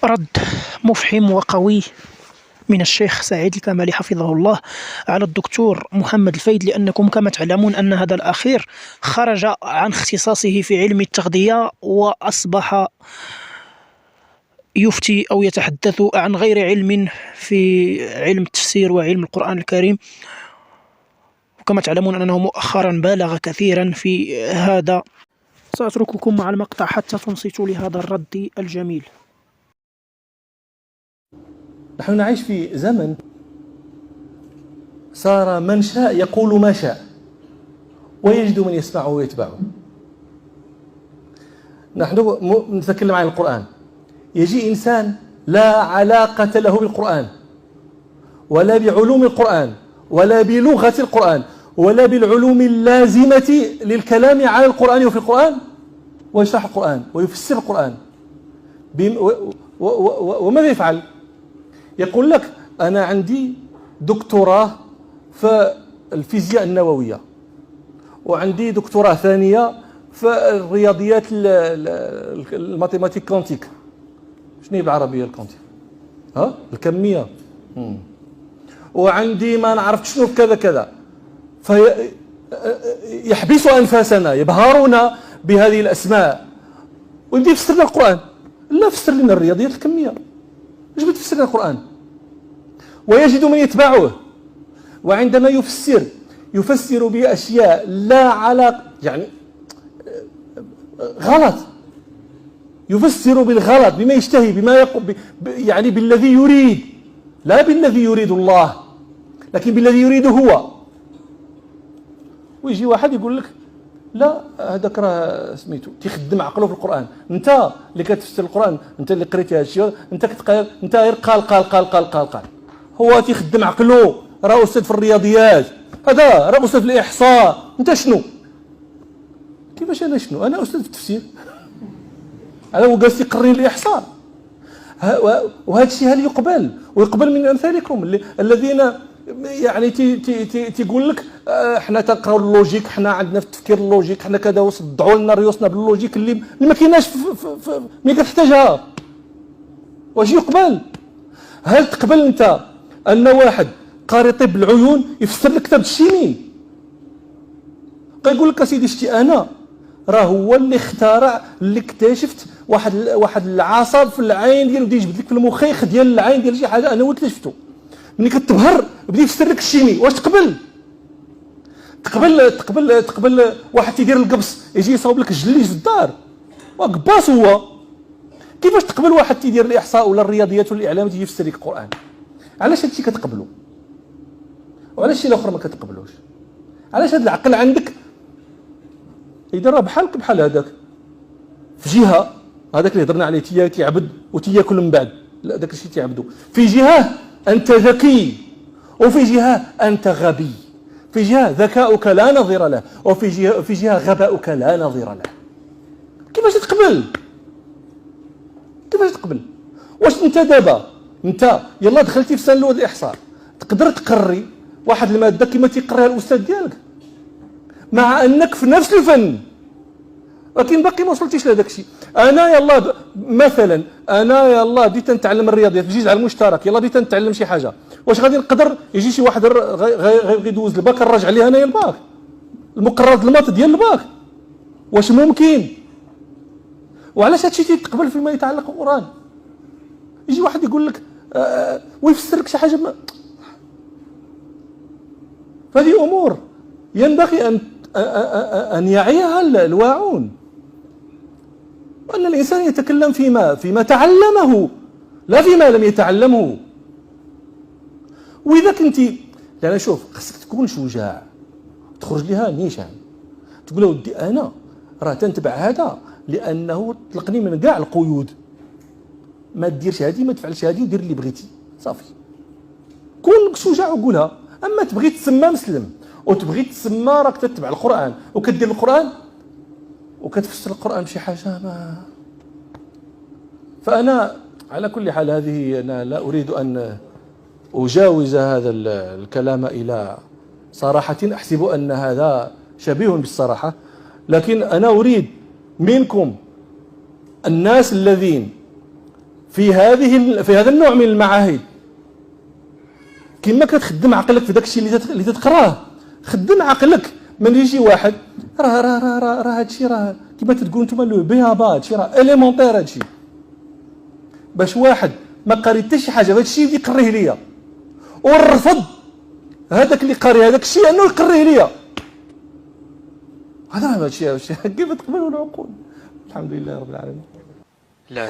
رد مفحم وقوي من الشيخ سعيد الكمالي حفظه الله على الدكتور محمد الفايد، لأنكم كما تعلمون أن هذا الأخير خرج عن اختصاصه في علم التغذية وأصبح يفتي أو يتحدث عن غير علم في علم التفسير وعلم القرآن الكريم. وكما تعلمون أنه مؤخرا بالغ كثيرا في هذا. سأترككم مع المقطع حتى تنصتوا لهذا الرد الجميل. نحن نعيش في زمن صار من شاء يقول ما شاء ويجد من يسمعه ويتبعه. نحن نتكلم عن القرآن، يجي إنسان لا علاقة له بالقرآن ولا بعلوم القرآن ولا بلغة القرآن ولا بالعلوم اللازمة للكلام على القرآن وفي القرآن، ويشرح القرآن ويفسر القرآن. وماذا يفعل؟ يقول لك أنا عندي دكتوراه في الفيزياء النووية، وعندي دكتوراه ثانية في الرياضيات الماتيماتيك كونتيك. شنو هي بالعربية الكونتيك؟ الكمية. وعندي ما نعرف شنو كذا كذا. فيحبسوا أنفاسنا، يبهرنا بهذه الأسماء، ويبدأ يفسر لنا القرآن. لا، فسر لنا الرياضيات الكمية، ايش بتفسر لنا القرآن؟ ويجد من يتبعه، وعندما يفسر بأشياء لا علاقة، يعني غلط، يفسر بالغلط بما يشتهي، بما يعني بالذي يريد، لا بالذي يريد الله، لكن بالذي يريده هو. ويجي واحد يقول لك لا، هذاك راه سميتو تيخدم عقله في القرآن. انت اللي كتفسر القرآن، انت اللي قريتي هذا الشيء، انت غير قال قال قال قال قال قال. هو تيخدم عقله، راه استاذ في الرياضيات، هذا راه استاذ في الإحصاء. انت شنو؟ كيفاش انا شنو؟ انا استاذ في التفسير. انا هو جالس يقري الإحصاء. وهذا الشيء هل يقبل؟ ويقبل من امثالكم الذين يعني تيقول لك احنا تنقراو اللوجيك، احنا عندنا في التفكير اللوجيك، احنا كذا، وصدعوا لنا ريوسنا باللوجيك اللي ما كايناش ملي كتحتاجها. واش يقبل؟ هل تقبل انت ان واحد قاري طب العيون يفسر لك كتاب الشيمين؟ كيقول لك اسيدي شتي انا راه هو اللي اخترع، اللي اكتشفت واحد العصب في العين ديالو بدا يجبد لك في المخيخ ديال العين ديال شي حاجه، انا هو اللي اكتشفتو. ملي كتبهر بدا يفسر لك الشيمي. واش تقبل؟ تقبل واحد تيدير القبص يجي يصاوب لك الجليج في الدار وقباص هو؟ كيفاش تقبل واحد تيدير الاحصاء ولا الرياضيات ولا الاعلام تيجي يفسر لك القران؟ علاش هادشي كتقبلو وعلاش الشيء الاخر ما كتقبلوش؟ علاش هاد العقل عندك يدير بحال هذاك في جهه، هذاك اللي هضرنا عليه تيعبد وتياكل من بعد، لا داك الشيء تيعبدو. في جهه انت ذكي، وفي جهه انت غبي، في جهه ذكاؤك لا نظير له، وفي جهه غباؤك لا نظير له. كيفاش تقبل؟ كيفاش تقبل؟ واش انت دابا انت يلا دخلتي في سنه الاولى الاحصاء تقدر تقري واحد الماده كما تيقريها الاستاذ ديالك، مع انك في نفس الفن ولكن باقي ما وصلتيش لهذاك الشيء. انا يلا مثلا يلا بديت نتعلم الرياضيات بجيز على المشترك، يلا بديت نتعلم شي حاجه، واش غادي نقدر يجي شي واحد غيبغي يدوز الباك نراجع عليه انايا الباك، المقررات الماط ديال الباك؟ واش ممكن؟ وعلاش هادشي تيتقبل فيما يتعلق بالقران؟ يجي واحد يقول لك ويفسر لك شي حاجه فهذه امور ينبغي ان يعيها الواعون، وان الانسان يتكلم فيما تعلمه لا فيما لم يتعلمه. واذا كنتي يعني شوف خصك تكون شجاع، تخرج لها نيشان تقول له ودي انا راه تنتبع هذا لانه طلقني من كاع القيود، ما ديرش هذه ما تفعلش هذه ودير اللي بغيتي صافي. كون شجاع وقولها. اما تبغي تسمى مسلم وتبغي تسمى راك تتبع القران وكدير القران وكتفسر القران بشي حاجه ما. فانا على كل حال هذه انا لا اريد ان اجاوز هذا الكلام الى صراحه، احسب ان هذا شبيه بالصراحه، لكن انا اريد منكم الناس الذين في هذا النوع من المعاهد، كما كتخدم عقلك في داك الشيء اللي تتقراه، خدم عقلك. من يجي واحد راه هادشي راه كما تقول نتوما لو بيهابا، هادشي راه اليمونتير، هادشي باش واحد ما قاري حتى شي حاجه هادشي اللي يقريه ليا ونرفض هذاك اللي قاري هذاك الشيء انه يقريه ليا. هذا هادشي كيف تقبلوا العقول؟ الحمد لله رب العالمين. لا